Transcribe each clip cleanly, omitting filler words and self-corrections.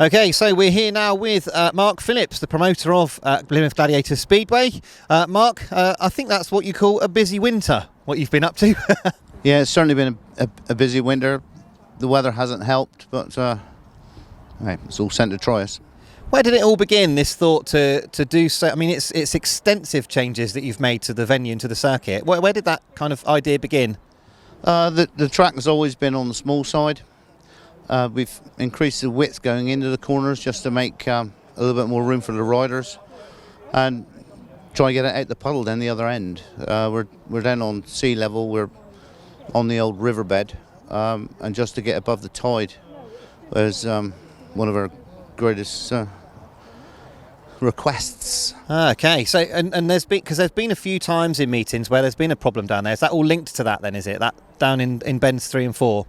Okay, so we're here now with Mark Phillips, the promoter of Plymouth Gladiators Speedway. Mark, I think that's what you call a busy winter, what you've been up to. Yeah, it's certainly been a busy winter. The weather hasn't helped, but it's all sent to try us. Where did it all begin, this thought to do so? I mean, it's extensive changes that you've made to the venue and to the circuit. Where did that kind of idea begin? The track has always been on the small side. We've increased the width going into the corners just to make a little bit more room for the riders and try and get it out the puddle down the other end. We're down on sea level, we're on the old riverbed, and just to get above the tide was one of our greatest requests. Okay, so and there's been a few times in meetings where there's been a problem down there. Is that all linked to that then, is it? That down in bends 3 and 4?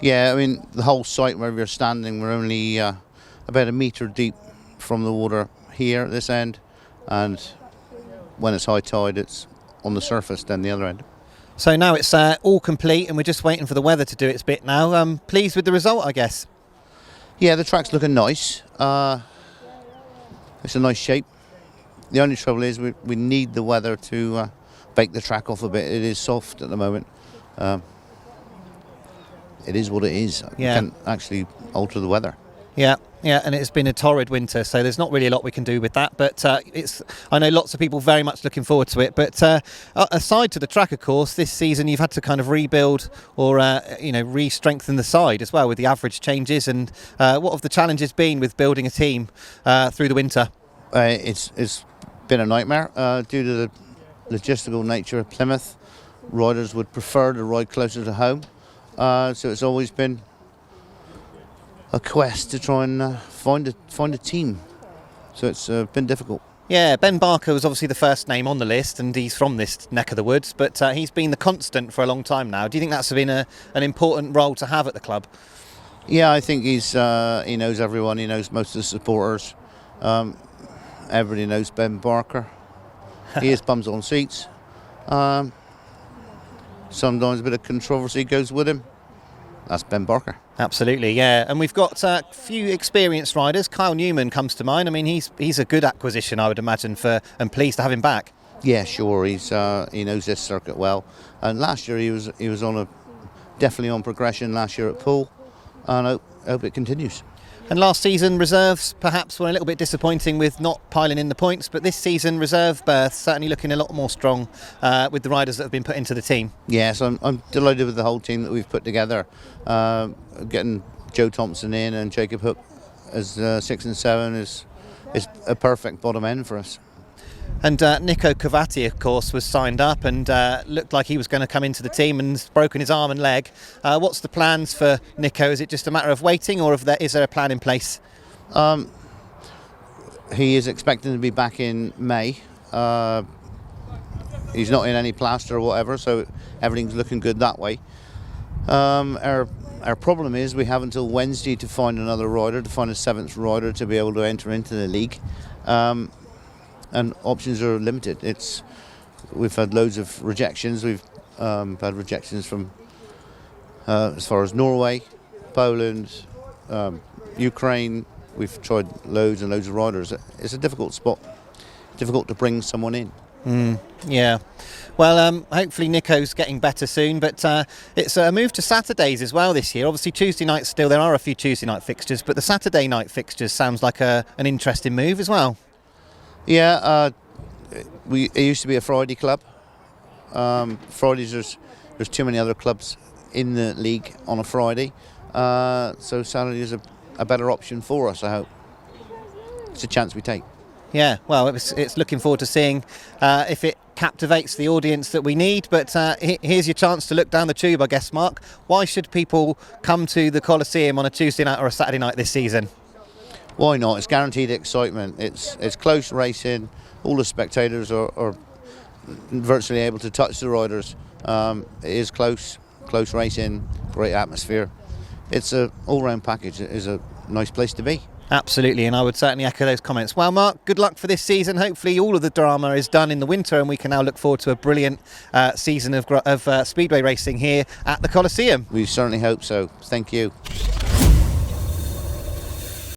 Yeah, I mean, the whole site where we're standing, we're only about a metre deep from the water here at this end, and when it's high tide, it's on the surface down the other end. So now it's all complete, and we're just waiting for the weather to do its bit now. Pleased with the result, I guess? Yeah, the track's looking nice. It's a nice shape. The only trouble is we need the weather to bake the track off a bit. It is soft at the moment. It is what it is. Yeah. You can't actually alter the weather. Yeah, and it's been a torrid winter, so there's not really a lot we can do with that. But I know lots of people very much looking forward to it. But aside to the track, of course, this season you've had to kind of rebuild or re-strengthen the side as well with the average changes. And what have the challenges been with building a team through the winter? It's been a nightmare due to the logistical nature of Plymouth. Riders would prefer to ride closer to home, so it's always been a quest to try and find a team. So it's been difficult. Yeah, Ben Barker was obviously the first name on the list, and he's from this neck of the woods, but he's been the constant for a long time now. Do you think that's been an important role to have at the club? Yeah, I think he knows everyone. He knows most of the supporters. Everybody knows Ben Barker. He is bums on seats. Sometimes a bit of controversy goes with him. That's Ben Barker. Absolutely, yeah. And we've got a few experienced riders. Kyle Newman comes to mind. I mean, he's a good acquisition, I would imagine, and pleased to have him back. Yeah, sure. He knows this circuit well. And last year he was definitely on progression last year at Poole, and I hope it continues. And last season, reserves perhaps were a little bit disappointing with not piling in the points, but this season, reserve berths certainly looking a lot more strong with the riders that have been put into the team. Yes, I'm delighted with the whole team that we've put together. Getting Joe Thompson in and Jacob Hook as 6 and 7 is a perfect bottom end for us. And Nico Cavati, of course, was signed up and looked like he was going to come into the team and has broken his arm and leg. What's the plans for Nico? Is it just a matter of waiting, or is there a plan in place? He is expecting to be back in May. He's not in any plaster or whatever, so everything's looking good that way. Our problem is we have until Wednesday to find another rider, to find a 7th rider to be able to enter into the league. And options are limited. We've had loads of rejections. We've had rejections from as far as Norway, Poland, Ukraine. We've tried loads and loads of riders. It's a difficult spot, difficult to bring someone in. Yeah. Well, hopefully Nico's getting better soon, but it's a move to Saturdays as well this year. Obviously Tuesday nights still, there are a few Tuesday night fixtures, but the Saturday night fixtures sounds like an interesting move as well. Yeah, it used to be a Friday club. Fridays, there's too many other clubs in the league on a Friday, so Saturday is a better option for us, I hope. It's a chance we take. Yeah, well, it's looking forward to seeing if it captivates the audience that we need, but here's your chance to look down the tube, I guess, Mark. Why should people come to the Coliseum on a Tuesday night or a Saturday night this season? Why not? It's guaranteed excitement. It's close racing. All the spectators are virtually able to touch the riders. It is close racing, great atmosphere. It's an all-round package. It is a nice place to be. Absolutely, and I would certainly echo those comments. Well, Mark, good luck for this season. Hopefully all of the drama is done in the winter and we can now look forward to a brilliant season of speedway racing here at the Coliseum. We certainly hope so. Thank you.